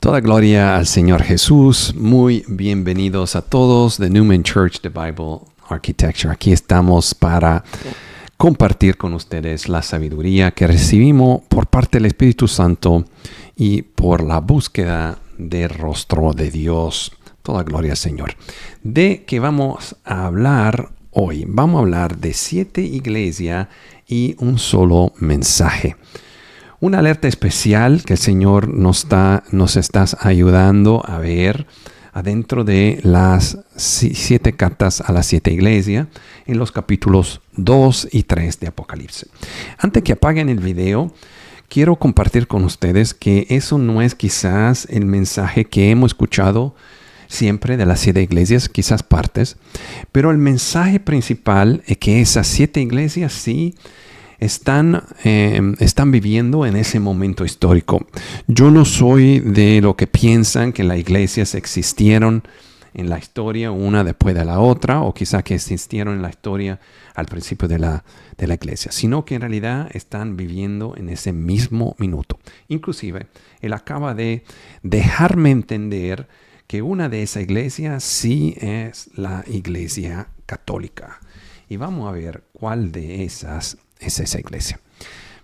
Toda gloria al Señor Jesús. Muy bienvenidos a todos de Newman Church The Bible Architecture. Aquí estamos para compartir con ustedes la sabiduría que recibimos por parte del Espíritu Santo y por la búsqueda del rostro de Dios. Toda gloria al Señor. ¿De qué vamos a hablar hoy? Vamos a hablar de 7 iglesias y un solo mensaje. Una alerta especial que el Señor nos está ayudando a ver adentro de las 7 cartas a las 7 iglesias en los capítulos 2 y 3 de Apocalipsis. Antes que apaguen el video, quiero compartir con ustedes que eso no es quizás el mensaje que hemos escuchado siempre de las 7 iglesias, quizás partes, pero el mensaje principal es que esas 7 iglesias sí están viviendo en ese momento histórico. Yo no soy de lo que piensan que las iglesias existieron en la historia una después de la otra, o quizá que existieron en la historia al principio de la iglesia, sino que en realidad están viviendo en ese mismo minuto. Inclusive, él acaba de dejarme entender que una de esas iglesias sí es la iglesia católica. Y vamos a ver cuál de esas es esa iglesia.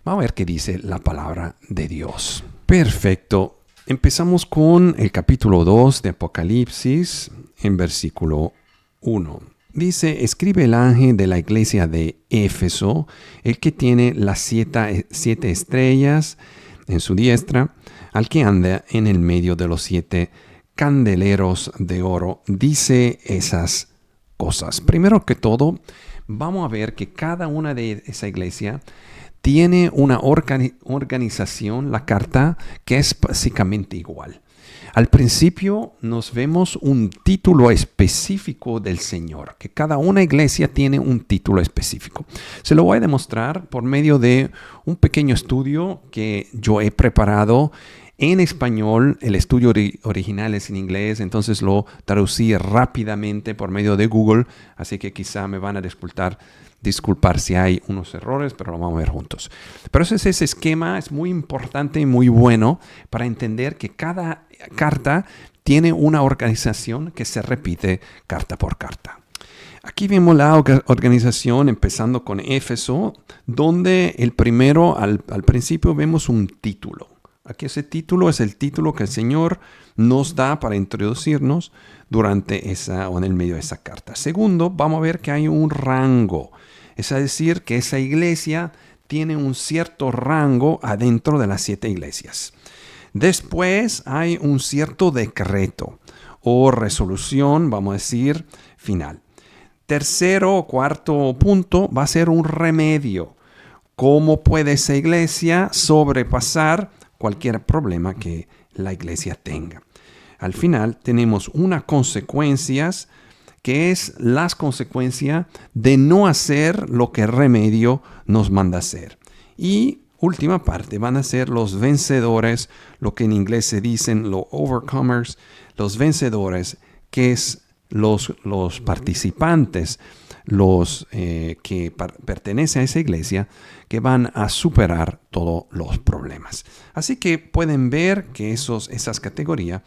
Vamos a ver qué dice la palabra de Dios. Perfecto. Empezamos con el capítulo 2 de Apocalipsis en versículo 1. Dice: escribe el ángel de la iglesia de Éfeso, el que tiene las 7 estrellas en su diestra, al que anda en el medio de los 7 candeleros de oro, dice esas cosas. Primero que todo, vamos a ver que cada una de esa iglesia tiene una organización, la carta, que es básicamente igual. Al principio nos vemos un título específico del Señor, que cada una iglesia tiene un título específico. Se lo voy a demostrar por medio de un pequeño estudio que yo he preparado en español. El estudio original es en inglés, entonces lo traducí rápidamente por medio de Google, así que quizá me van a disculpar si hay unos errores, pero lo vamos a ver juntos. Pero ese esquema es muy importante y muy bueno para entender que cada carta tiene una organización que se repite carta por carta. Aquí vemos la organización empezando con Éfeso, donde el primero, al principio vemos un título. Aquí ese título es el título que el Señor nos da para introducirnos durante esa o en el medio de esa carta. Segundo, vamos a ver que hay un rango. Es decir, que esa iglesia tiene un cierto rango adentro de las 7 iglesias. Después hay un cierto decreto o resolución, vamos a decir, final. Tercero o cuarto punto va a ser un remedio. ¿Cómo puede esa iglesia sobrepasar cualquier problema que la iglesia tenga? Al final tenemos unas consecuencias que es las consecuencias de no hacer lo que el remedio nos manda hacer. Y última parte van a ser los vencedores, lo que en inglés se dicen los overcomers, los vencedores, que es los participantes, los que pertenecen a esa iglesia, que van a superar todos los problemas. Así que pueden ver que esas categorías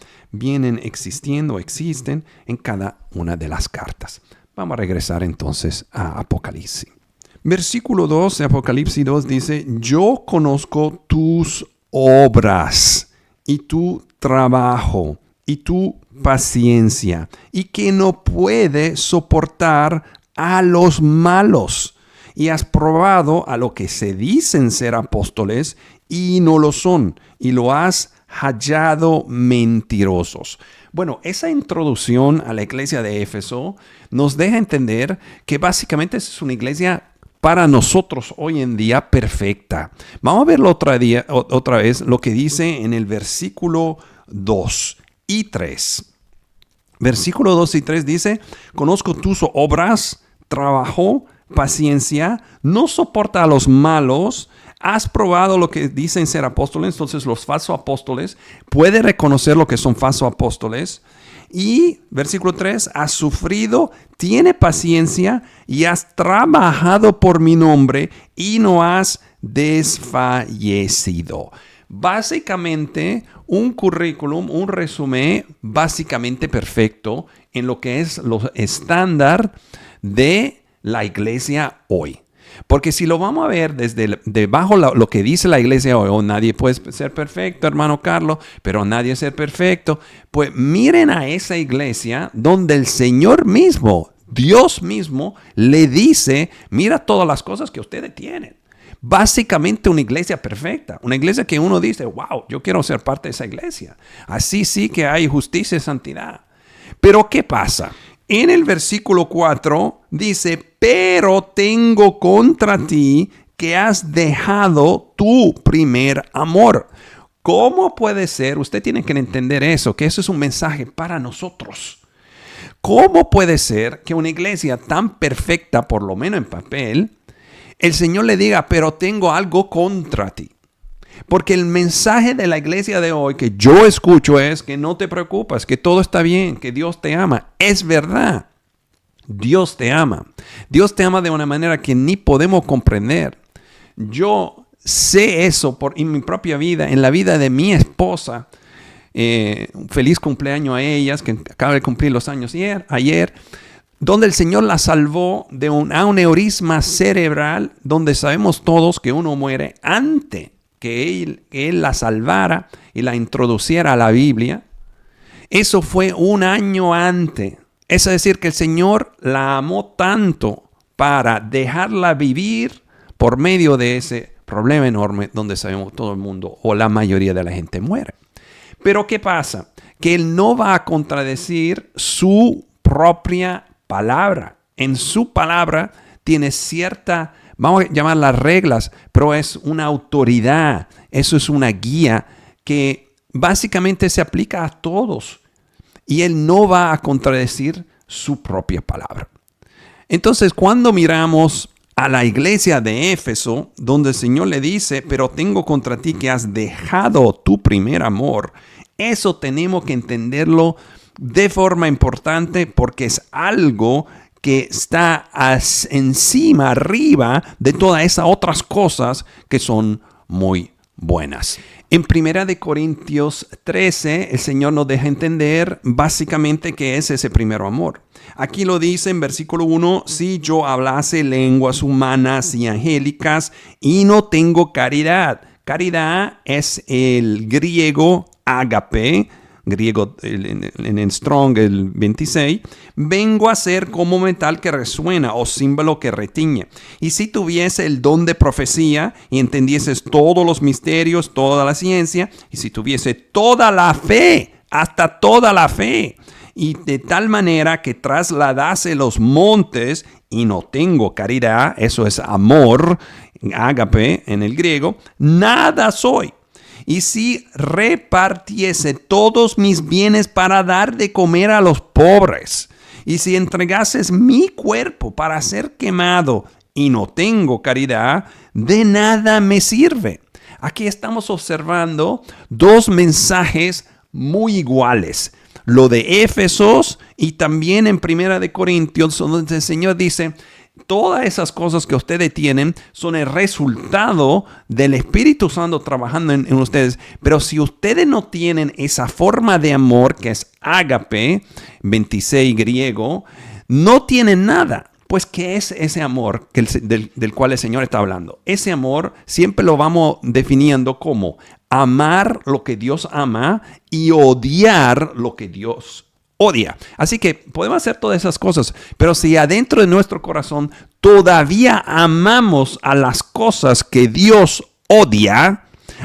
existen en cada una de las cartas. Vamos a regresar entonces a Apocalipsis. Versículo 2 de Apocalipsis 2 dice: yo conozco tus obras y tu trabajo y tu paciencia, y que no puedes soportar a los malos, y has probado a lo que se dicen ser apóstoles y no lo son, y lo has hallado mentirosos. Bueno, esa introducción a la iglesia de Éfeso nos deja entender que básicamente es una iglesia para nosotros hoy en día perfecta. Vamos a verlo otra vez lo que dice en el versículo 2 y 3. Versículo 2 y 3 dice: conozco tus obras, trabajo, paciencia, no soporta a los malos, has probado lo que dicen ser apóstoles. Entonces los falsos apóstoles pueden reconocer lo que son falsos apóstoles. Y versículo 3, has sufrido, tiene paciencia y has trabajado por mi nombre y no has desfallecido. básicamente un currículum, un resumen básicamente perfecto en lo que es lo estándar de la iglesia hoy. Porque si lo vamos a ver desde debajo lo que dice la iglesia hoy, nadie puede ser perfecto, hermano Carlos, pero nadie es ser perfecto. Pues miren a esa iglesia donde el Señor mismo, Dios mismo, le dice, mira todas las cosas que ustedes tienen. Básicamente una iglesia perfecta, una iglesia que uno dice, wow, yo quiero ser parte de esa iglesia. Así sí que hay justicia y santidad. Pero ¿qué pasa? En el versículo 4 dice, pero tengo contra ti que has dejado tu primer amor. ¿Cómo puede ser? Usted tiene que entender eso, que eso es un mensaje para nosotros. ¿Cómo puede ser que una iglesia tan perfecta, por lo menos en papel, el Señor le diga, pero tengo algo contra ti? Porque el mensaje de la iglesia de hoy que yo escucho es que no te preocupes, que todo está bien, que Dios te ama. Es verdad. Dios te ama. Dios te ama de una manera que ni podemos comprender. Yo sé eso en mi propia vida, en la vida de mi esposa. Feliz cumpleaños a ellas, que acaba de cumplir los años ayer, donde el Señor la salvó de un aneurisma cerebral, donde sabemos todos que uno muere antes que él la salvara y la introduciera a la Biblia. Eso fue un año antes. Es decir, que el Señor la amó tanto para dejarla vivir por medio de ese problema enorme donde sabemos todo el mundo o la mayoría de la gente muere. Pero ¿qué pasa? Que Él no va a contradecir su propia palabra. En su palabra tiene cierta, vamos a llamar las reglas, pero es una autoridad. Eso es una guía que básicamente se aplica a todos. Y Él no va a contradecir su propia palabra. Entonces, cuando miramos a la iglesia de Éfeso, donde el Señor le dice, pero tengo contra ti que has dejado tu primer amor, eso tenemos que entenderlo de forma importante porque es algo que está encima, arriba de todas esas otras cosas que son muy buenas. En 1 Corintios 13, el Señor nos deja entender básicamente qué es ese primer amor. Aquí lo dice en versículo 1, si yo hablase lenguas humanas y angélicas y no tengo caridad. Caridad es el griego ágape, griego en Strong el 26, vengo a ser como metal que resuena o símbolo que retiñe. Y si tuviese el don de profecía y entendieses todos los misterios, toda la ciencia, y si tuviese toda la fe, hasta toda la fe, y de tal manera que trasladase los montes y no tengo caridad, eso es amor, ágape en el griego, nada soy. Y si repartiese todos mis bienes para dar de comer a los pobres, y si entregases mi cuerpo para ser quemado y no tengo caridad, de nada me sirve. Aquí estamos observando dos mensajes muy iguales. Lo de Éfesos y también en 1 Corintios, donde el Señor dice, todas esas cosas que ustedes tienen son el resultado del Espíritu Santo trabajando en ustedes. Pero si ustedes no tienen esa forma de amor que es ágape, 26 griego, no tienen nada. Pues, ¿qué es ese amor del cual el Señor está hablando? Ese amor siempre lo vamos definiendo como amar lo que Dios ama y odiar lo que Dios odia. Así que podemos hacer todas esas cosas, pero si adentro de nuestro corazón todavía amamos a las cosas que Dios odia,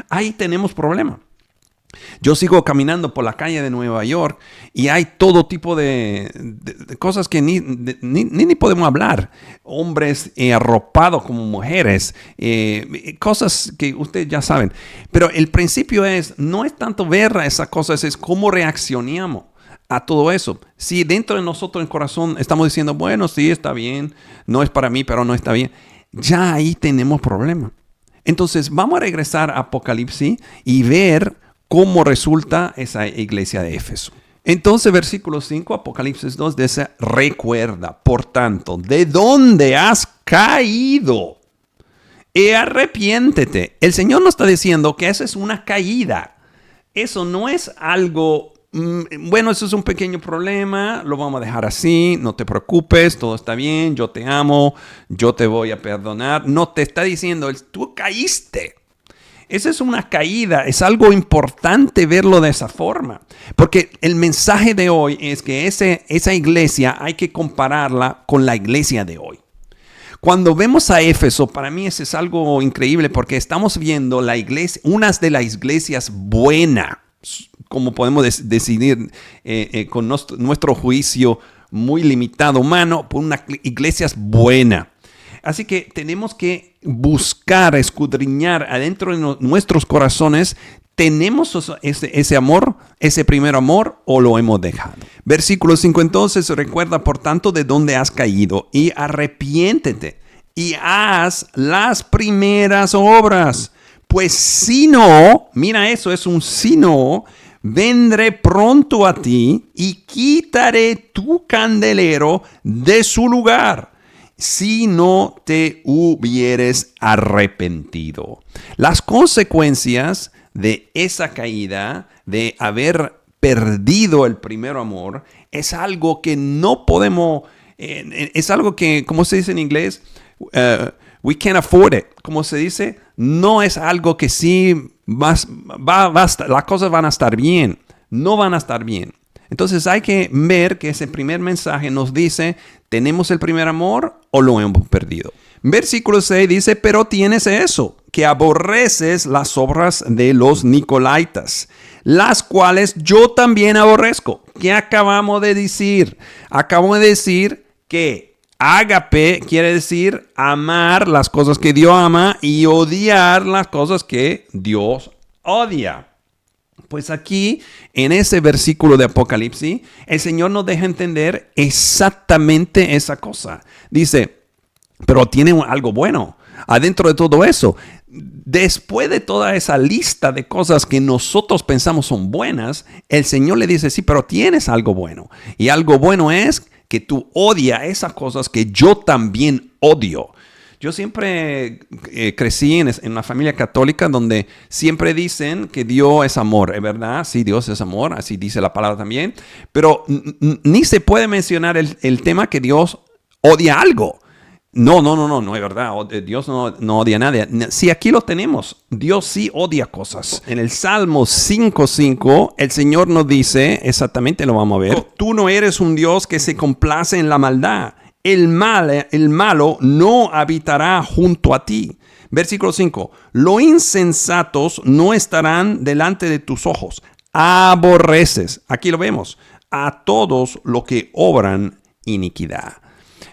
ahí tenemos problema. Yo sigo caminando por la calle de Nueva York y hay todo tipo de cosas que ni podemos hablar. Hombres arropados como mujeres, cosas que ustedes ya saben. Pero el principio no es tanto ver esas cosas, es cómo reaccionamos a todo eso. Si dentro de nosotros en el corazón estamos diciendo, bueno, sí, está bien, no es para mí, pero no está bien, ya ahí tenemos problema. Entonces vamos a regresar a Apocalipsis y ver cómo resulta esa iglesia de Éfeso. Entonces, versículo 5, Apocalipsis 2 dice, recuerda, por tanto, de dónde has caído. y arrepiéntete. El Señor nos está diciendo que eso es una caída. Eso no es algo, bueno, eso es un pequeño problema, lo vamos a dejar así, no te preocupes, todo está bien, yo te amo, yo te voy a perdonar. No, te está diciendo, tú caíste. Esa es una caída, es algo importante verlo de esa forma. Porque el mensaje de hoy es que esa iglesia hay que compararla con la iglesia de hoy. Cuando vemos a Éfeso, para mí eso es algo increíble porque estamos viendo la iglesia, una de las iglesias buenas, como podemos decidir con nuestro juicio muy limitado humano, por una iglesia buena. Así que tenemos que buscar, escudriñar adentro de nuestros corazones. ¿Tenemos ese amor, ese primer amor, o lo hemos dejado? Versículo 5 entonces, recuerda por tanto de dónde has caído y arrepiéntete y haz las primeras obras. Pues si no, mira eso, es un si no, vendré pronto a ti y quitaré tu candelero de su lugar, si no te hubieres arrepentido. Las consecuencias de esa caída, de haber perdido el primer amor, es algo que no podemos, es algo que, ¿cómo se dice en inglés? We can't afford it. ¿Cómo se dice? No es algo que sí las cosas van a estar bien. No van a estar bien. Entonces hay que ver que ese primer mensaje nos dice, ¿tenemos el primer amor o lo hemos perdido? Versículo 6 dice, pero tienes eso, que aborreces las obras de los Nicolaitas, las cuales yo también aborrezco. ¿Qué acabamos de decir? Acabamos de decir que ágape quiere decir amar las cosas que Dios ama y odiar las cosas que Dios odia. Pues aquí, en ese versículo de Apocalipsis, el Señor nos deja entender exactamente esa cosa. Dice, pero tiene algo bueno adentro de todo eso. Después de toda esa lista de cosas que nosotros pensamos son buenas, el Señor le dice, sí, pero tienes algo bueno. Y algo bueno es que tú odias esas cosas que yo también odio. Yo siempre crecí en una familia católica donde siempre dicen que Dios es amor, ¿es verdad? Sí, Dios es amor, así dice la palabra también, pero ni se puede mencionar el tema que Dios odia algo. No es verdad, Dios no odia a nadie. Sí, aquí lo tenemos, Dios sí odia cosas. En el Salmo 5:5, el Señor nos dice, exactamente lo vamos a ver, tú no eres un Dios que se complace en la maldad. El malo no habitará junto a ti. Versículo 5. Los insensatos no estarán delante de tus ojos. Aborreces, aquí lo vemos, a todos los que obran iniquidad.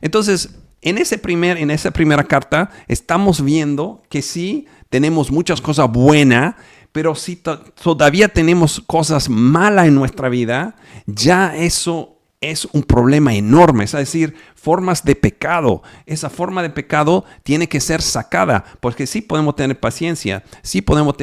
Entonces, en esa primera carta estamos viendo que sí tenemos muchas cosas buenas, pero si todavía tenemos cosas malas en nuestra vida, ya eso es un problema enorme, es decir, formas de pecado. Esa forma de pecado tiene que ser sacada, porque sí podemos tener paciencia, sí podemos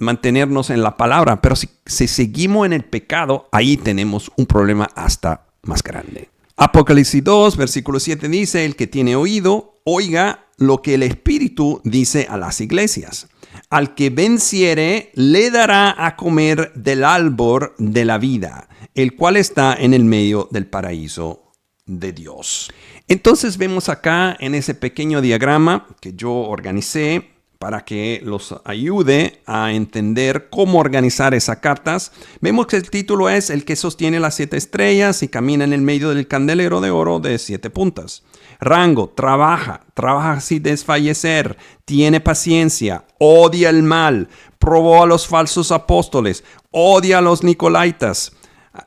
mantenernos en la palabra, pero si seguimos en el pecado, ahí tenemos un problema hasta más grande. Apocalipsis 2, versículo 7 dice, el que tiene oído, oiga lo que el Espíritu dice a las iglesias. Al que venciere, le dará a comer del árbol de la vida, el cual está en el medio del paraíso de Dios. Entonces vemos acá en ese pequeño diagrama que yo organicé para que los ayude a entender cómo organizar esas cartas. Vemos que el título es El que sostiene las 7 estrellas y camina en el medio del candelero de oro de 7 puntas. Rango, trabaja sin desfallecer, tiene paciencia, odia el mal, probó a los falsos apóstoles, odia a los Nicolaitas,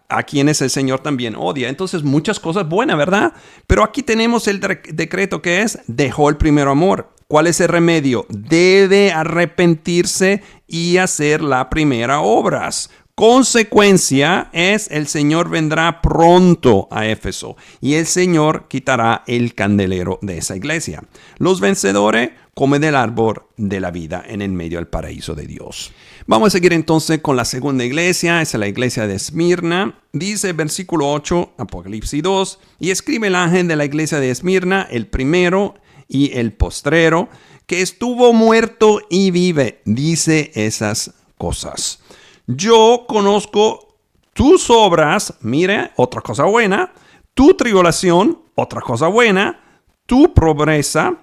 a quienes el Señor también odia. Entonces muchas cosas buenas, ¿verdad? Pero aquí tenemos el decreto que es, dejó el primer amor. ¿Cuál es el remedio? Debe arrepentirse y hacer la primera obras. Consecuencia es, el Señor vendrá pronto a Éfeso y el Señor quitará el candelero de esa iglesia. Los vencedores comen del árbol de la vida en el medio del paraíso de Dios. Vamos a seguir entonces con la segunda iglesia, es la iglesia de Esmirna. Dice versículo 8, Apocalipsis 2, y escribe el ángel de la iglesia de Esmirna, el primero y el postrero, que estuvo muerto y vive, dice esas cosas. Yo conozco tus obras, mire, otra cosa buena, tu tribulación, otra cosa buena, tu pobreza,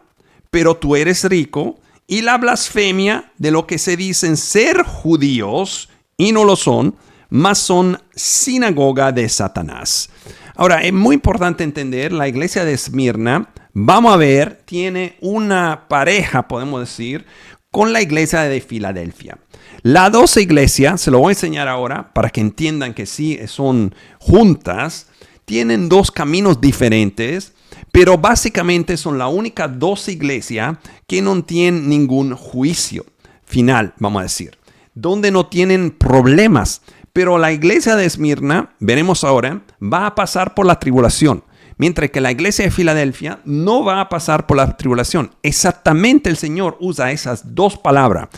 pero tú eres rico, y la blasfemia de lo que se dicen ser judíos, y no lo son, mas son sinagoga de Satanás. Ahora, es muy importante entender, la iglesia de Esmirna, vamos a ver, tiene una pareja, podemos decir, con la iglesia de Filadelfia. Las dos iglesias, se lo voy a enseñar ahora para que entiendan que sí son juntas, tienen dos caminos diferentes, pero básicamente son la única dos iglesias que no tienen ningún juicio final, vamos a decir, donde no tienen problemas. Pero la iglesia de Esmirna, veremos ahora, va a pasar por la tribulación. Mientras que la iglesia de Filadelfia no va a pasar por la tribulación. Exactamente el Señor usa esas dos palabras.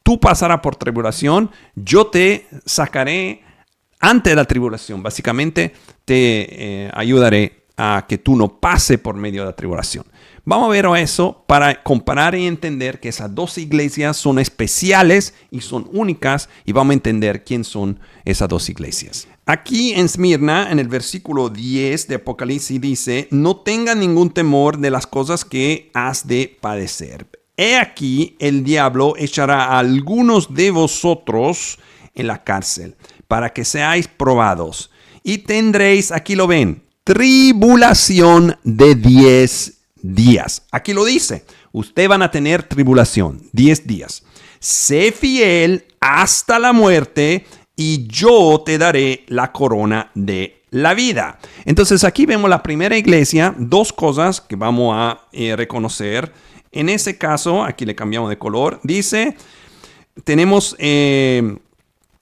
Tú pasarás por tribulación, yo te sacaré antes de la tribulación. Básicamente te ayudaré a que tú no pases por medio de la tribulación. Vamos a ver eso para comparar y entender que esas dos iglesias son especiales y son únicas, y vamos a entender quién son esas dos iglesias. Aquí en Esmirna, en el versículo 10 de Apocalipsis dice, no tengas ningún temor de las cosas que has de padecer. He aquí, el diablo echará a algunos de vosotros en la cárcel para que seáis probados, y tendréis, aquí lo ven, tribulación de 10 días. Aquí lo dice, ustedes van a tener tribulación, 10 días. Sé fiel hasta la muerte y yo te daré la corona de la vida. Entonces aquí vemos la primera iglesia, dos cosas que vamos a reconocer. En ese caso, aquí le cambiamos de color, dice, tenemos...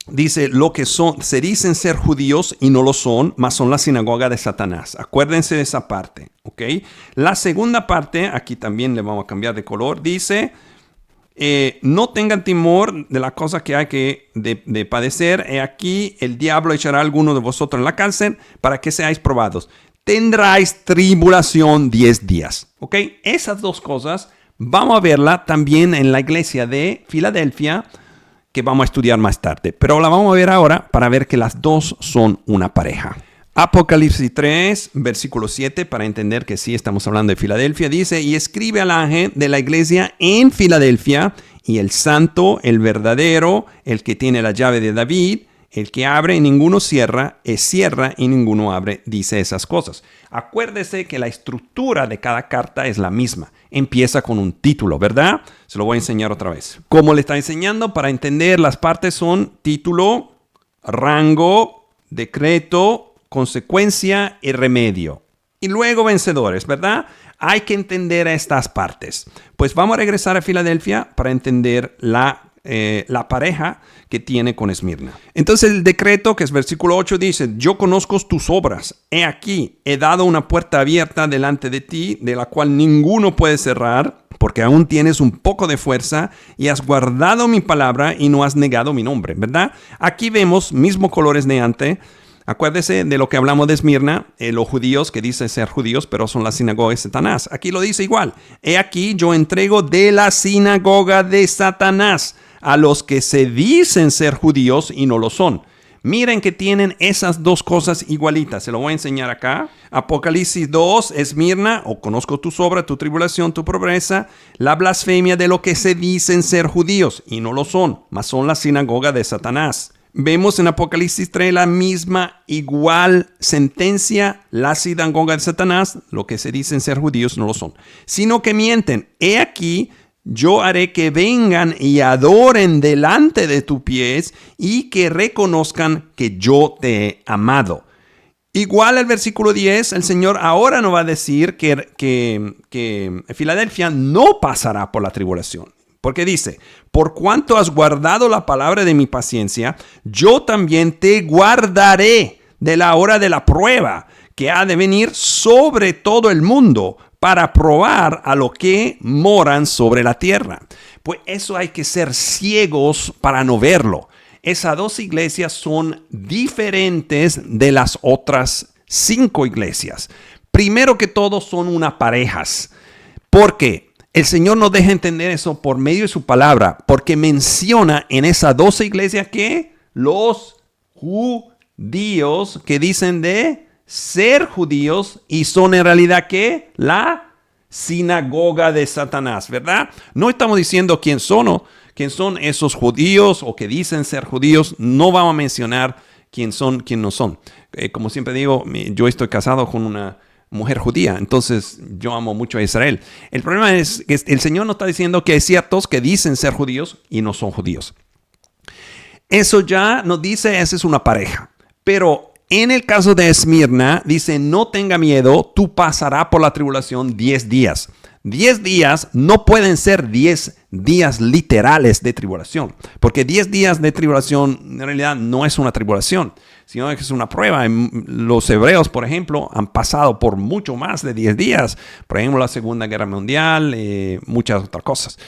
Dice, lo que son, se dicen ser judíos y no lo son, mas son la sinagoga de Satanás. Acuérdense de esa parte, ¿ok? La segunda parte, aquí también le vamos a cambiar de color, dice, no tengan temor de la cosa que hay que de padecer. Aquí el diablo echará a alguno de vosotros en la cárcel para que seáis probados. Tendráis tribulación 10 días, ¿ok? Esas dos cosas vamos a verla también en la iglesia de Filadelfia, que vamos a estudiar más tarde, pero la vamos a ver ahora para ver que las dos son una pareja. Apocalipsis 3, versículo 7, para entender que sí estamos hablando de Filadelfia, dice, y escribe al ángel de la iglesia en Filadelfia, y el santo, el verdadero, el que tiene la llave de David, el que abre y ninguno cierra, cierra y ninguno abre, dice esas cosas. Acuérdese que la estructura de cada carta es la misma. Empieza con un título, ¿verdad? Se lo voy a enseñar otra vez. Como le está enseñando, para entender, las partes son título, rango, decreto, consecuencia y remedio. Y luego vencedores, ¿verdad? Hay que entender estas partes. Pues vamos a regresar a Filadelfia para entender la pareja que tiene con Esmirna. Entonces el decreto, que es versículo 8, dice, yo conozco tus obras. He aquí, he dado una puerta abierta delante de ti, de la cual ninguno puede cerrar, porque aún tienes un poco de fuerza y has guardado mi palabra y no has negado mi nombre, ¿verdad? Aquí vemos mismos colores de antes. Acuérdese de lo que hablamos de Esmirna, los judíos que dicen ser judíos, pero son la sinagoga de Satanás. Aquí lo dice igual. He aquí, yo entrego de la sinagoga de Satanás a los que se dicen ser judíos y no lo son. Miren que tienen esas dos cosas igualitas. Se lo voy a enseñar acá. Apocalipsis 2, Esmirna, o conozco tus obras, tu tribulación, tu pobreza, la blasfemia de lo que se dicen ser judíos y no lo son, mas son la sinagoga de Satanás. Vemos en Apocalipsis 3 la misma igual sentencia, la sinagoga de Satanás, lo que se dicen ser judíos no lo son, sino que mienten. He aquí, yo haré que vengan y adoren delante de tus pies y que reconozcan que yo te he amado. Igual el versículo 10, el Señor ahora nos va a decir que Filadelfia no pasará por la tribulación. Porque dice, por cuanto has guardado la palabra de mi paciencia, yo también te guardaré de la hora de la prueba que ha de venir sobre todo el mundo para probar a los que moran sobre la tierra. Pues eso hay que ser ciegos para no verlo. Esas dos iglesias son diferentes de las otras 5 iglesias. Primero que todo son unas parejas. ¿Por qué? El Señor nos deja entender eso por medio de su palabra, porque menciona en esas 12 iglesias que los judíos que dicen de ser judíos y son en realidad que la sinagoga de Satanás, ¿verdad? No estamos diciendo quién son esos judíos o que dicen ser judíos. No vamos a mencionar quién son, quién no son. Como siempre digo, yo estoy casado con una mujer judía, entonces yo amo mucho a Israel. El problema es que el Señor nos está diciendo que hay ciertos que dicen ser judíos y no son judíos. Eso ya nos dice, esa es una pareja. Pero en el caso de Esmirna, dice, no tenga miedo, tú pasarás por la tribulación 10 días. 10 días no pueden ser 10 días literales de tribulación, porque 10 días de tribulación en realidad no es una tribulación, sino que es una prueba. Los hebreos, por ejemplo, han pasado por mucho más de 10 días. Por ejemplo, la Segunda Guerra Mundial, muchas otras cosas.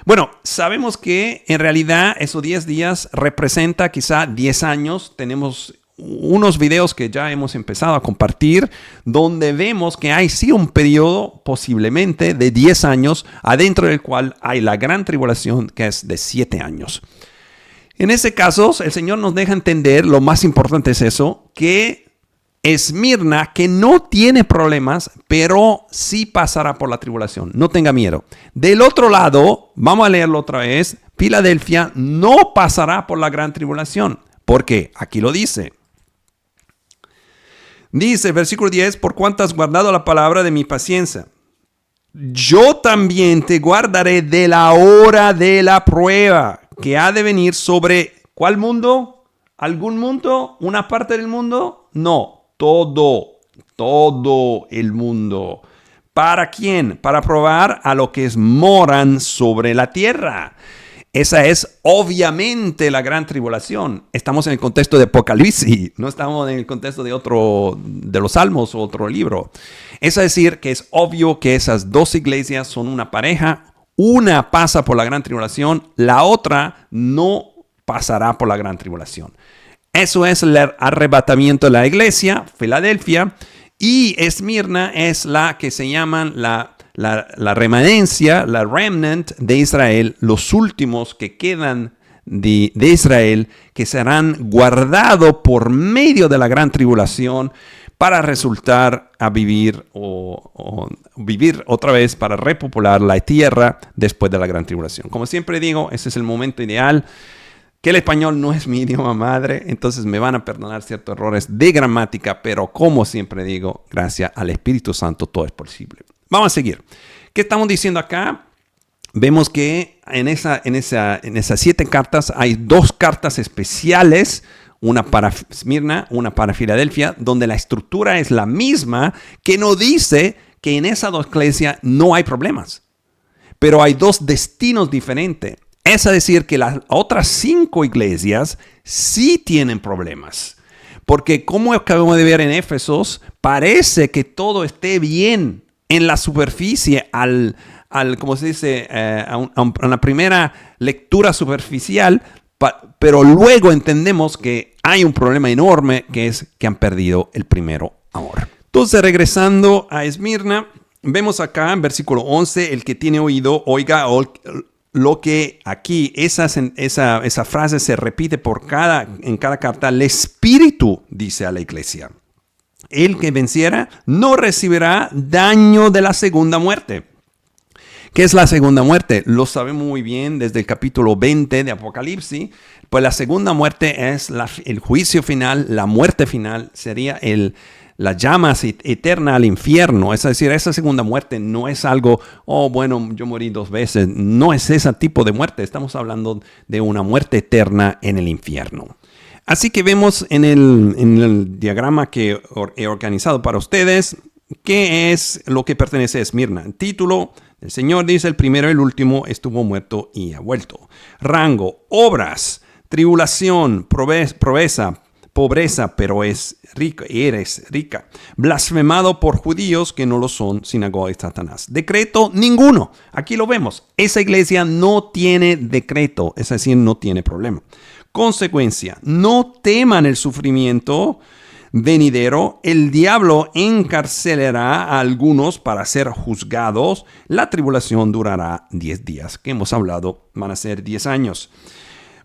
Bueno, sabemos que en realidad esos 10 días representa quizá 10 años. Tenemos unos videos que ya hemos empezado a compartir donde vemos que hay sí un periodo posiblemente de 10 años adentro del cual hay la gran tribulación que es de 7 años. En ese caso, el Señor nos deja entender, lo más importante es eso, que Esmirna, que no tiene problemas, pero sí pasará por la tribulación. No tenga miedo. Del otro lado, vamos a leerlo otra vez, Filadelfia no pasará por la gran tribulación. ¿Por qué? Aquí lo dice. Dice, versículo 10, por cuanto has guardado la palabra de mi paciencia, yo también te guardaré de la hora de la prueba que ha de venir sobre, ¿cuál mundo? ¿Algún mundo? ¿Una parte del mundo? No, todo el mundo. ¿Para quién? Para probar a los que moran sobre la tierra. Esa es obviamente la gran tribulación. Estamos en el contexto de Apocalipsis, no estamos en el contexto de otro de los Salmos o otro libro. Es decir, que es obvio que esas dos iglesias son una pareja. Una pasa por la gran tribulación, la otra no pasará por la gran tribulación. Eso es el arrebatamiento de la iglesia, Filadelfia, y Esmirna es la que se llaman la remanencia, la remnant de Israel, los últimos que quedan de Israel, que serán guardados por medio de la gran tribulación para resultar a vivir o vivir otra vez para repopular la tierra después de la gran tribulación. Como siempre digo, ese es el momento ideal. Que el español no es mi idioma madre, entonces me van a perdonar ciertos errores de gramática, pero como siempre digo, gracias al Espíritu Santo todo es posible. Vamos a seguir. ¿Qué estamos diciendo acá? Vemos que en esas 7 cartas hay 2 cartas especiales, una para Esmirna, una para Filadelfia, donde la estructura es la misma, que nos dice que en esas 2 iglesias no hay problemas, pero hay 2 destinos diferentes. Es decir, que las otras 5 iglesias sí tienen problemas. Porque como acabamos de ver en Éfesos, parece que todo esté bien en la superficie, como se dice, a una primera lectura superficial, pero luego entendemos que hay un problema enorme, que es que han perdido el primero amor. Entonces, regresando a Esmirna, vemos acá en versículo 11, el que tiene oído, oiga lo que aquí, esa frase se repite en cada carta. El Espíritu dice a la iglesia: el que venciera no recibirá daño de la segunda muerte. ¿Qué es la segunda muerte? Lo sabemos muy bien desde el capítulo 20 de Apocalipsis. Pues la segunda muerte es el juicio final, la muerte final, sería la llama eterna al infierno. Es decir, esa segunda muerte no es algo, bueno, yo morí 2 veces. No es ese tipo de muerte. Estamos hablando de una muerte eterna en el infierno. Así que vemos en el diagrama que he organizado para ustedes qué es lo que pertenece a Esmirna. El título, el Señor dice: el primero y el último estuvo muerto y ha vuelto. Rango, obras, tribulación, pobreza, pero eres rica. Blasfemado por judíos que no lo son, sinagoga de Satanás. Decreto, ninguno. Aquí lo vemos. Esa iglesia no tiene decreto, es decir, no tiene problema. Consecuencia, no teman el sufrimiento venidero, el diablo encarcelará a algunos para ser juzgados. La tribulación durará 10 días, que hemos hablado, van a ser 10 años.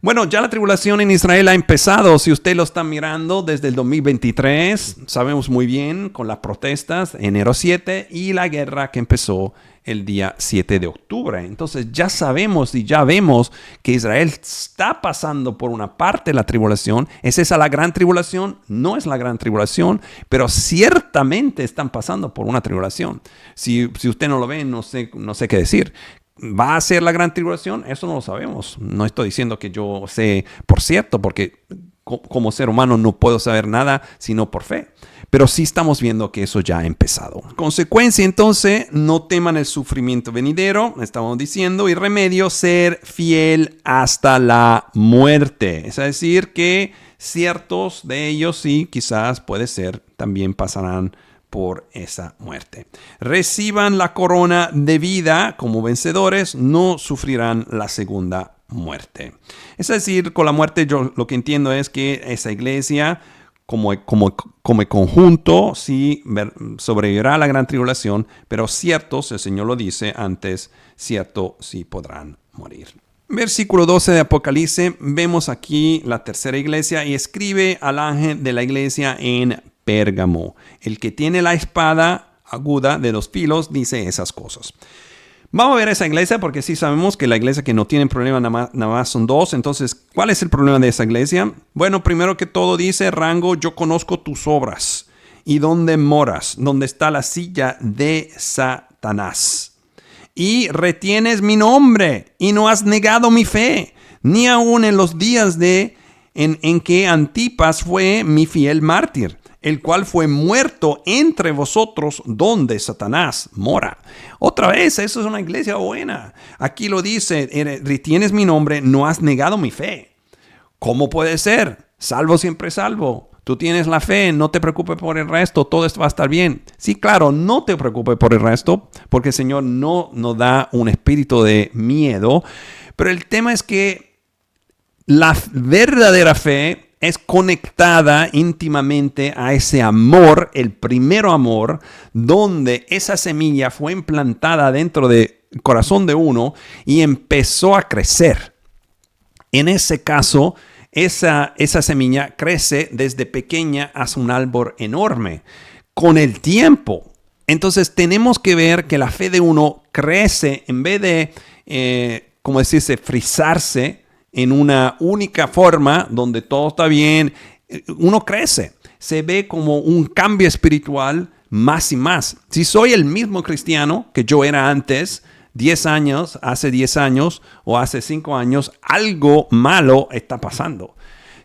Bueno, ya la tribulación en Israel ha empezado. Si usted lo está mirando desde el 2023, sabemos muy bien con las protestas, enero 7, y la guerra que empezó el día 7 de octubre. Entonces ya sabemos y ya vemos que Israel está pasando por una parte de la tribulación. ¿Es esa la gran tribulación? No es la gran tribulación, pero ciertamente están pasando por una tribulación. Si usted no lo ve, no sé qué decir. ¿Va a ser la gran tribulación? Eso no lo sabemos. No estoy diciendo que yo sé por cierto, porque como ser humano no puedo saber nada sino por fe. Pero sí estamos viendo que eso ya ha empezado. Consecuencia, entonces, no teman el sufrimiento venidero, estamos diciendo, y remedio, ser fiel hasta la muerte. Es decir, que ciertos de ellos sí, quizás puede ser, también pasarán por esa muerte. Reciban la corona de vida como vencedores, no sufrirán la segunda muerte. Es decir, con la muerte yo lo que entiendo es que esa iglesia como conjunto sí sobrevivirá a la gran tribulación, pero ciertos, el Señor lo dice antes, cierto sí podrán morir. Versículo 12 de Apocalipsis, vemos aquí la tercera iglesia y escribe al ángel de la iglesia en Pérgamo. El que tiene la espada aguda de los filos dice esas cosas. Vamos a ver esa iglesia porque sí sabemos que la iglesia que no tiene problema nada más son dos. Entonces, ¿cuál es el problema de esa iglesia? Bueno, primero que todo dice, rango, yo conozco tus obras y dónde moras, donde está la silla de Satanás. Y retienes mi nombre y no has negado mi fe, ni aun en los días en que Antipas fue mi fiel mártir, el cual fue muerto entre vosotros donde Satanás mora. Otra vez, eso es una iglesia buena. Aquí lo dice, retienes mi nombre, no has negado mi fe. ¿Cómo puede ser? Salvo siempre salvo. Tú tienes la fe, no te preocupes por el resto, todo esto va a estar bien. Sí, claro, no te preocupes por el resto, porque el Señor no nos da un espíritu de miedo. Pero el tema es que la verdadera fe es conectada íntimamente a ese amor, el primero amor, donde esa semilla fue implantada dentro del corazón de uno y empezó a crecer. En ese caso, esa semilla crece desde pequeña hasta un árbol enorme con el tiempo. Entonces tenemos que ver que la fe de uno crece en vez de, como decirse, frizarse en una única forma donde todo está bien. Uno crece, se ve como un cambio espiritual más y más. Si soy el mismo cristiano que yo era antes, hace 10 años o hace 5 años, algo malo está pasando.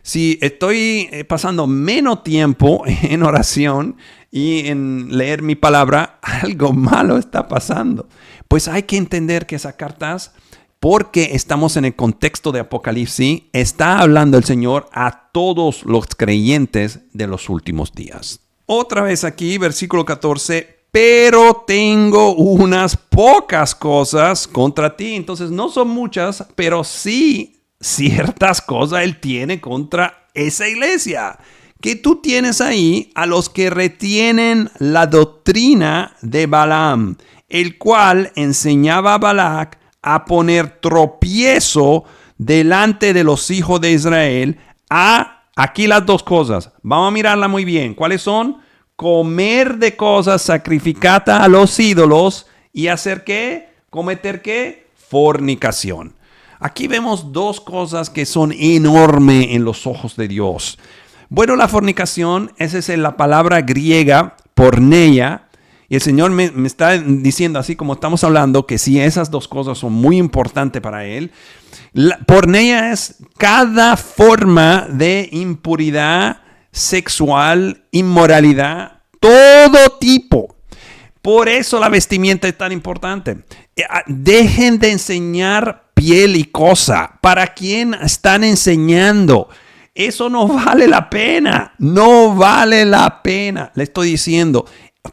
Si estoy pasando menos tiempo en oración y en leer mi palabra, algo malo está pasando. Pues hay que entender que esas cartas, porque estamos en el contexto de Apocalipsis, está hablando el Señor a todos los creyentes de los últimos días. Otra vez aquí, versículo 14, pero tengo unas pocas cosas contra ti. Entonces no son muchas, pero sí ciertas cosas Él tiene contra esa iglesia. Que tú tienes ahí a los que retienen la doctrina de Balaam, el cual enseñaba a Balac a poner tropiezo delante de los hijos de Israel. Aquí las dos cosas. Vamos a mirarla muy bien. ¿Cuáles son? Comer de cosas sacrificadas a los ídolos y hacer ¿qué? Cometer ¿qué? Fornicación. Aquí vemos dos cosas que son enormes en los ojos de Dios. Bueno, la fornicación, esa es la palabra griega porneia. Y el Señor me está diciendo, así como estamos hablando, que sí, esas dos cosas son muy importantes para Él. Porneia es cada forma de impuridad sexual, inmoralidad, todo tipo. Por eso la vestimenta es tan importante. Dejen de enseñar piel y cosa. ¿Para quién están enseñando? Eso no vale la pena. No vale la pena. Le estoy diciendo.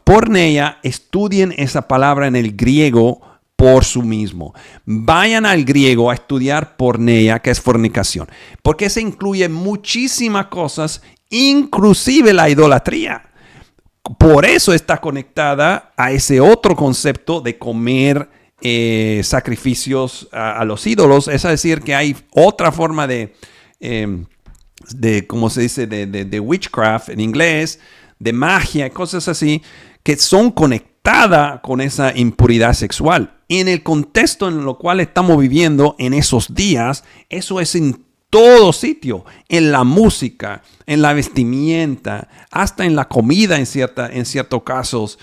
Porneia, estudien esa palabra en el griego por sí mismo. Vayan al griego a estudiar porneia, que es fornicación, porque se incluye muchísimas cosas inclusive la idolatría. Por eso está conectada a ese otro concepto de comer sacrificios a los ídolos. Es decir, que hay otra forma de ¿cómo se dice? De witchcraft en inglés, de magia, cosas así, que son conectadas con esa impuridad sexual. En el contexto en el cual estamos viviendo en esos días, eso es en todo sitio, en la música, en la vestimenta, hasta en la comida en ciertos casos.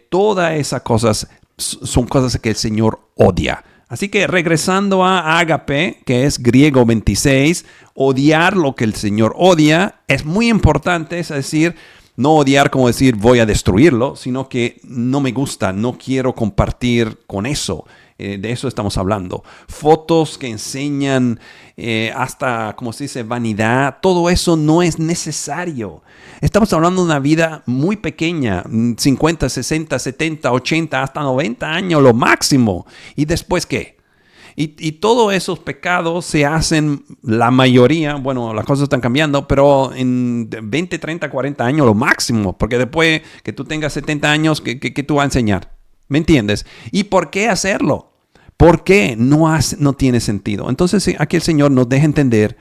Todas esas cosas son cosas que el Señor odia. Así que regresando a ágape, que es griego 26, odiar lo que el Señor odia es muy importante, es decir, no odiar como decir voy a destruirlo, sino que no me gusta, no quiero compartir con eso. De eso estamos hablando. Fotos que enseñan hasta, como se dice, vanidad. Todo eso no es necesario. Estamos hablando de una vida muy pequeña, 50, 60, 70, 80, hasta 90 años, lo máximo. ¿Y después qué? Y todos esos pecados se hacen, la mayoría, bueno, las cosas están cambiando, pero en 20, 30, 40 años lo máximo. Porque después que tú tengas 70 años, ¿qué tú vas a enseñar? ¿Me entiendes? ¿Y por qué hacerlo? ¿Por qué? No tiene sentido. Entonces aquí el Señor nos deja entender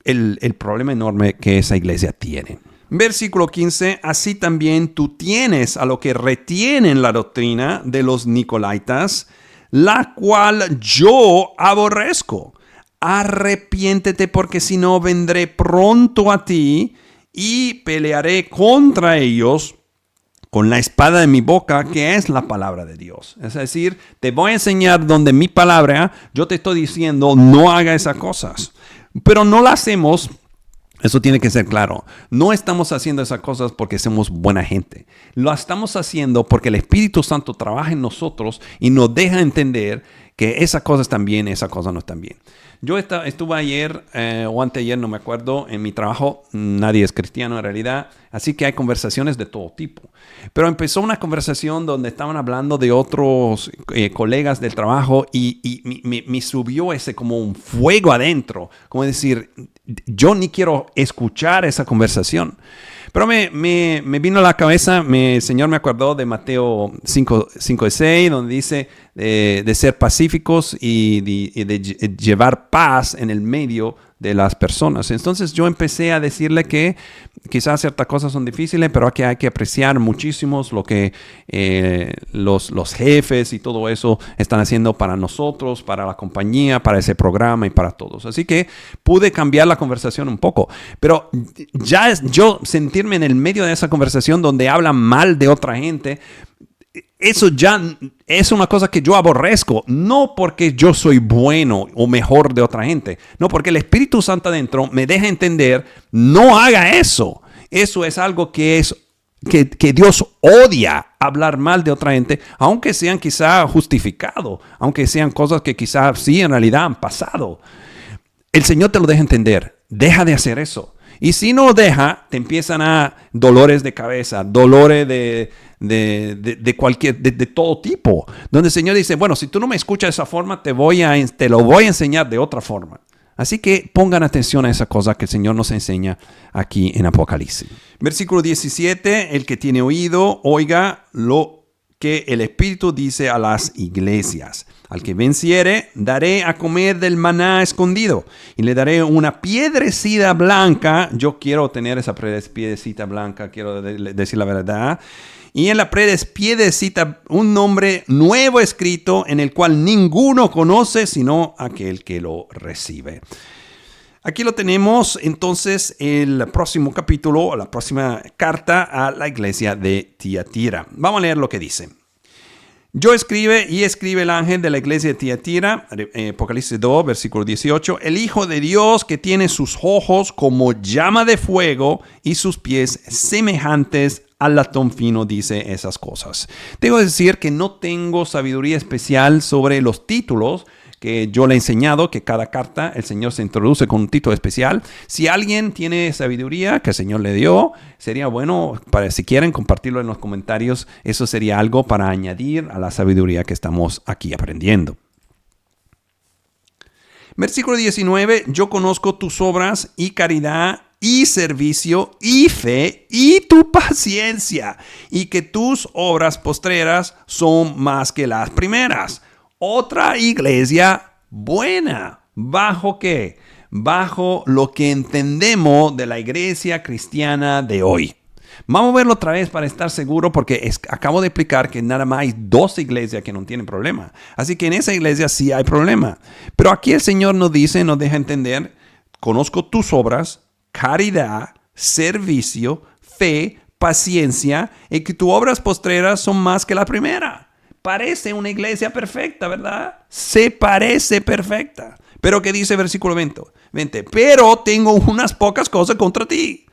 el problema enorme que esa iglesia tiene. Versículo 15, así también tú tienes a lo que retienen la doctrina de los Nicolaitas, la cual yo aborrezco. Arrepiéntete, porque si no vendré pronto a ti y pelearé contra ellos con la espada de mi boca, que es la palabra de Dios. Es decir, te voy a enseñar donde mi palabra, yo te estoy diciendo, no haga esas cosas. Pero no las hacemos, eso tiene que ser claro. No estamos haciendo esas cosas porque somos buena gente. Lo estamos haciendo porque el Espíritu Santo trabaja en nosotros y nos deja entender que esas cosas están bien, esas cosas no están bien. Yo estuve ayer o anteayer, no me acuerdo, en mi trabajo. Nadie es cristiano en realidad, así que hay conversaciones de todo tipo. Pero empezó una conversación donde estaban hablando de otros colegas del trabajo y me subió ese como un fuego adentro. Como decir, yo ni quiero escuchar esa conversación. Pero me vino a la cabeza, el Señor me acordó de Mateo 5:6, donde dice de ser pacíficos y de llevar paz en el medio de las personas. Entonces yo empecé a decirle que quizás ciertas cosas son difíciles, pero que hay que apreciar muchísimo lo que los jefes y todo eso están haciendo para nosotros, para la compañía, para ese programa y para todos. Así que pude cambiar la conversación un poco, pero ya yo sentirme en el medio de esa conversación donde hablan mal de otra gente, eso ya es una cosa que yo aborrezco, no porque yo soy bueno o mejor de otra gente, no, porque el Espíritu Santo adentro me deja entender, no haga eso. Eso es algo que Dios odia, hablar mal de otra gente, aunque sean quizá justificados, aunque sean cosas que quizá sí en realidad han pasado. El Señor te lo deja entender, deja de hacer eso. Y si no deja, te empiezan a dolores de cabeza, dolores de todo tipo. Donde el Señor dice, bueno, si tú no me escuchas de esa forma, te lo voy a enseñar de otra forma. Así que pongan atención a esa cosa que el Señor nos enseña aquí en Apocalipsis. Versículo 17, el que tiene oído, oiga lo que el Espíritu dice a las iglesias. Al que venciere, daré a comer del maná escondido y le daré una piedrecita blanca. Yo quiero tener esa piedrecita blanca, quiero decir la verdad. Y en la piedrecita un nombre nuevo escrito, en el cual ninguno conoce sino aquel que lo recibe. Aquí lo tenemos entonces el próximo capítulo, la próxima carta a la iglesia de Tiatira. Vamos a leer lo que dice. Yo escribe el ángel de la iglesia de Tiatira, Apocalipsis 2, versículo 18, el Hijo de Dios que tiene sus ojos como llama de fuego y sus pies semejantes al latón fino, dice esas cosas. Tengo que decir que no tengo sabiduría especial sobre los títulos que yo le he enseñado, que cada carta el Señor se introduce con un título especial. Si alguien tiene sabiduría que el Señor le dio, sería bueno, si quieren compartirlo en los comentarios, eso sería algo para añadir a la sabiduría que estamos aquí aprendiendo. Versículo 19, yo conozco tus obras y caridad y servicio y fe y tu paciencia, y que tus obras postreras son más que las primeras. Otra iglesia buena. ¿Bajo qué? Bajo lo que entendemos de la iglesia cristiana de hoy. Vamos a verlo otra vez para estar seguro, porque acabo de explicar que nada más hay 2 iglesias que no tienen problema. Así que en esa iglesia sí hay problema. Pero aquí el Señor nos dice, nos deja entender: conozco tus obras, caridad, servicio, fe, paciencia, y que tus obras postreras son más que la primera. Parece una iglesia perfecta, ¿verdad? Se parece perfecta. Pero ¿qué dice el versículo 20? Pero tengo unas pocas cosas contra ti.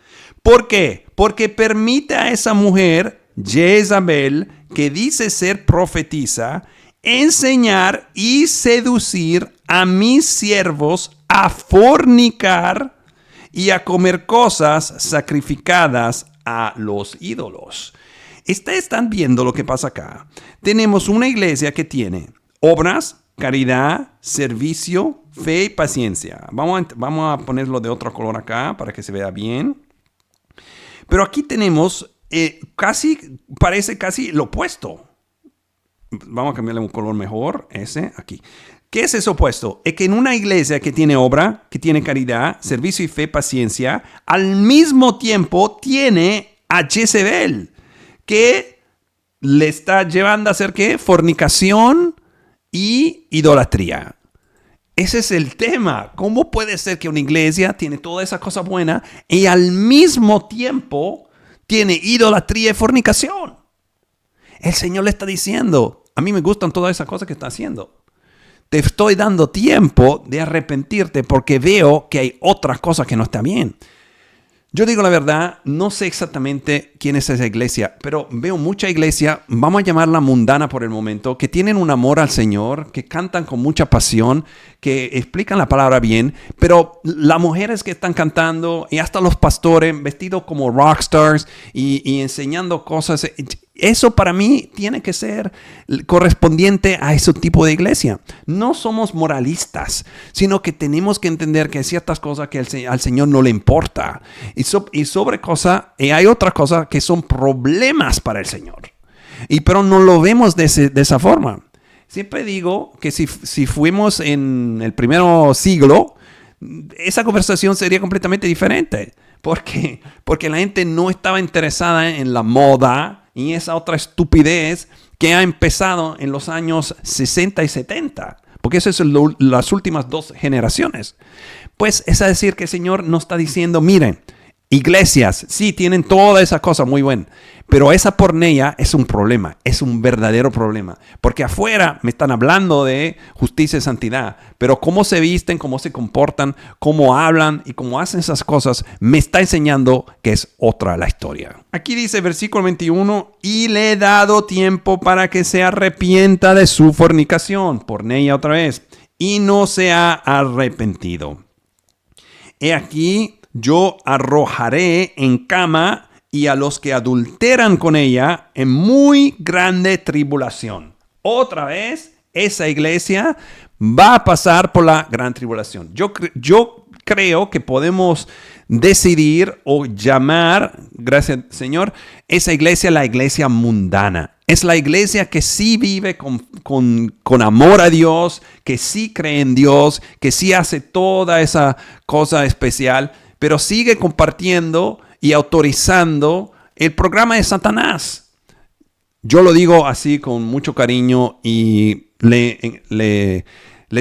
¿Por qué? Porque permite a esa mujer, Jezabel, que dice ser profetisa, enseñar y seducir a mis siervos a fornicar y a comer cosas sacrificadas a los ídolos. Están viendo lo que pasa acá. Tenemos una iglesia que tiene obras, caridad, servicio, fe y paciencia. Vamos a ponerlo de otro color acá para que se vea bien. Pero aquí tenemos parece casi lo opuesto. Vamos a cambiarle un color mejor, ese aquí. ¿Qué es eso opuesto? Es que en una iglesia que tiene obra, que tiene caridad, servicio y fe, paciencia, al mismo tiempo tiene a Jezebel, que le está llevando a hacer ¿qué? Fornicación y idolatría. Ese es el tema. ¿Cómo puede ser que una iglesia tiene toda esa cosa buena y al mismo tiempo tiene idolatría y fornicación? El Señor le está diciendo: a mí me gustan todas esas cosas que está haciendo. Te estoy dando tiempo de arrepentirte porque veo que hay otras cosas que no están bien. Yo digo la verdad, no sé exactamente quién es esa iglesia, pero veo mucha iglesia, vamos a llamarla mundana por el momento, que tienen un amor al Señor, que cantan con mucha pasión, que explican la palabra bien, pero las mujeres que están cantando y hasta los pastores vestidos como rockstars y enseñando cosas, eso para mí tiene que ser correspondiente a ese tipo de iglesia. No somos moralistas, sino que tenemos que entender que hay ciertas cosas que al Señor no le importa. Y hay otras cosas que son problemas para el Señor. Pero no lo vemos de esa forma. Siempre digo que si fuimos en el primer siglo, esa conversación sería completamente diferente. Porque la gente no estaba interesada en la moda y esa otra estupidez que ha empezado en los años 60 y 70. Porque eso es las últimas 2 generaciones. Pues es decir que el Señor nos está diciendo: miren, iglesias, sí, tienen toda esa cosa muy buena, pero esa porneia es un problema, es un verdadero problema. Porque afuera me están hablando de justicia y santidad, pero cómo se visten, cómo se comportan, cómo hablan y cómo hacen esas cosas, me está enseñando que es otra la historia. Aquí dice versículo 21, y le he dado tiempo para que se arrepienta de su fornicación, porneia otra vez, y no se ha arrepentido. He aquí, yo arrojaré en cama y a los que adulteran con ella en muy grande tribulación. Otra vez, esa iglesia va a pasar por la gran tribulación. Yo creo que podemos decidir o llamar, gracias Señor, esa iglesia la iglesia mundana. Es la iglesia que sí vive con amor a Dios, que sí cree en Dios, que sí hace toda esa cosa especial, pero sigue compartiendo y autorizando el programa de Satanás. Yo lo digo así con mucho cariño y le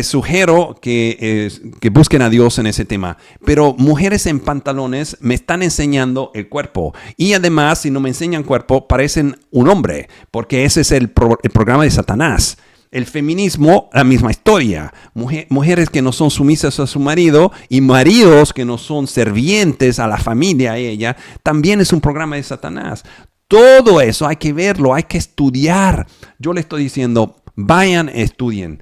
sugiero que busquen a Dios en ese tema. Pero mujeres en pantalones me están enseñando el cuerpo. Y además, si no me enseñan cuerpo, parecen un hombre, porque ese es el programa de Satanás. El feminismo, la misma historia. Mujeres que no son sumisas a su marido y maridos que no son servientes a la familia, a ella, también es un programa de Satanás. Todo eso hay que verlo, hay que estudiar. Yo le estoy diciendo, vayan, estudien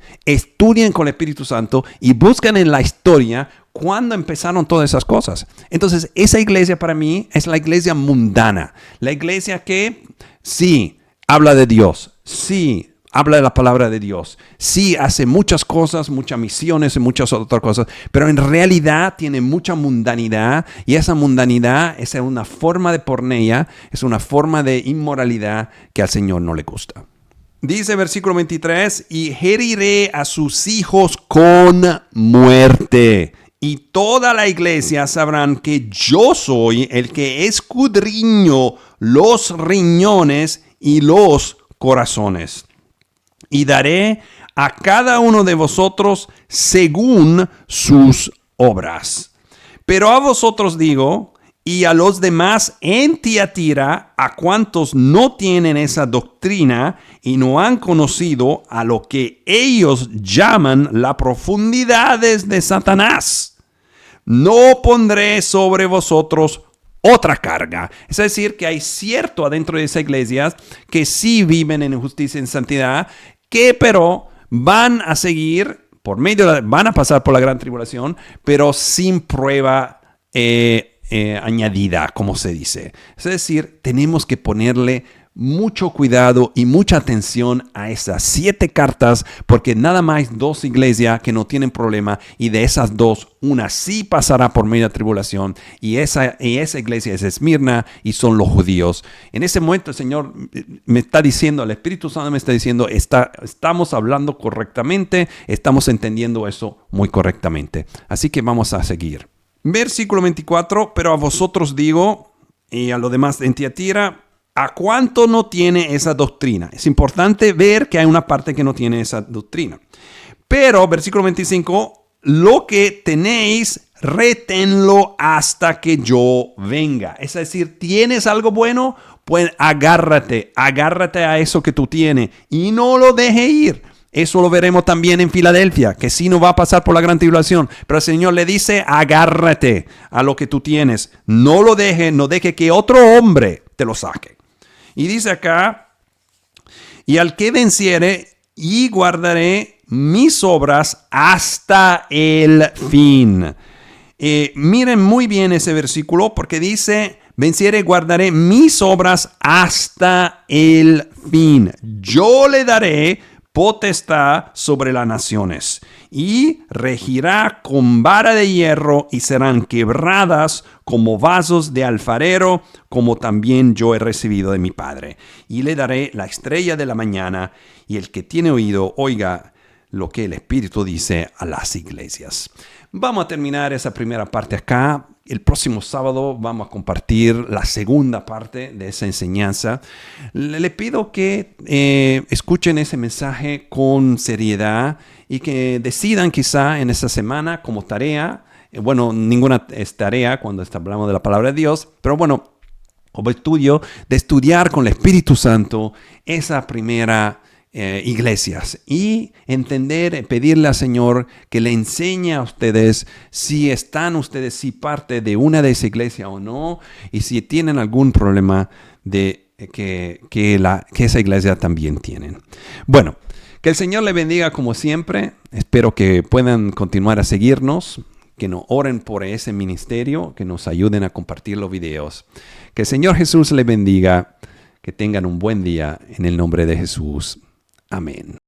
con el Espíritu Santo y busquen en la historia cuándo empezaron todas esas cosas. Entonces, esa iglesia para mí es la iglesia mundana. La iglesia que sí habla de Dios, sí habla de la palabra de Dios. Sí, hace muchas cosas, muchas misiones y muchas otras cosas, pero en realidad tiene mucha mundanidad y esa mundanidad es una forma de porneia, es una forma de inmoralidad que al Señor no le gusta. Dice versículo 23, y heriré a sus hijos con muerte. Y toda la iglesia sabrán que yo soy el que escudriño los riñones y los corazones. Y daré a cada uno de vosotros según sus obras. Pero a vosotros digo, y a los demás en Tiatira, a cuantos no tienen esa doctrina y no han conocido a lo que ellos llaman las profundidades de Satanás, no pondré sobre vosotros otra carga. Es decir, que hay cierto adentro de esa iglesia que sí viven en justicia y en santidad, que pero van a seguir van a pasar por la gran tribulación, pero sin prueba añadida, como se dice. Es decir, tenemos que ponerle mucho cuidado y mucha atención a esas 7 cartas, porque nada más 2 iglesias que no tienen problema, y de esas 2, una sí pasará por media tribulación, y esa iglesia es Esmirna y son los judíos. En ese momento el Señor me está diciendo, el Espíritu Santo me está diciendo, estamos hablando correctamente, estamos entendiendo eso muy correctamente. Así que vamos a seguir. Versículo 24, pero a vosotros digo, y a los demás en Tiatira, ¿a cuánto no tiene esa doctrina? Es importante ver que hay una parte que no tiene esa doctrina. Pero, versículo 25, lo que tenéis, reténlo hasta que yo venga. Es decir, ¿tienes algo bueno? Pues agárrate a eso que tú tienes y no lo deje ir. Eso lo veremos también en Filadelfia, que sí no va a pasar por la gran tribulación. Pero el Señor le dice, agárrate a lo que tú tienes. No lo deje, no deje que otro hombre te lo saque. Y dice acá, y al que venciere, y guardaré mis obras hasta el fin. Miren muy bien ese versículo, porque dice, venciere, guardaré mis obras hasta el fin. Yo le daré potestad sobre las naciones, y regirá con vara de hierro, y serán quebradas como vasos de alfarero, como también yo he recibido de mi Padre. Y le daré la estrella de la mañana, y el que tiene oído, oiga lo que el Espíritu dice a las iglesias. Vamos a terminar esa primera parte acá. El próximo sábado vamos a compartir la segunda parte de esa enseñanza. Le pido que escuchen ese mensaje con seriedad y que decidan quizá en esa semana como tarea. Bueno, ninguna es tarea cuando hablamos de la palabra de Dios, pero bueno, como estudio, de estudiar con el Espíritu Santo esa primera iglesias y entender, pedirle al Señor que le enseñe a ustedes si están ustedes parte de una de esas iglesias o no, y si tienen algún problema de que esa iglesia también tienen. Bueno, que el Señor le bendiga como siempre. Espero que puedan continuar a seguirnos, que nos oren por ese ministerio, que nos ayuden a compartir los videos. Que el Señor Jesús le bendiga, que tengan un buen día en el nombre de Jesús. Amén.